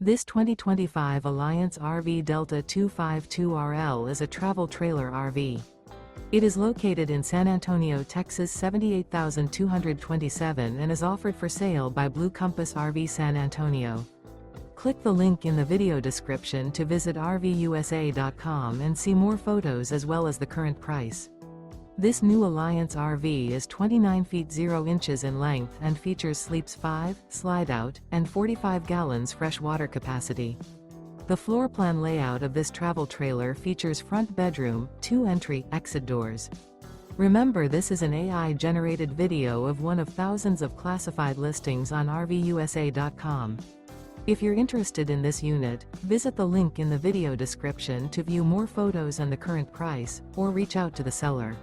This 2025 Alliance RV Delta 252RL is a travel trailer RV. It is located in San Antonio, Texas 78227 and is offered for sale by Blue Compass RV San Antonio. Click the link in the video description to visit RVUSA.com and see more photos as well as the current price. This new Alliance RV is 29 feet 0 inches in length and features sleeps 5, slide-out, and 45 gallons fresh water capacity. The floor plan layout of this travel trailer features front bedroom, 2 entry/exit doors. Remember, this is an AI-generated video of one of thousands of classified listings on RVUSA.com. If you're interested in this unit, visit the link in the video description to view more photos and the current price, or reach out to the seller.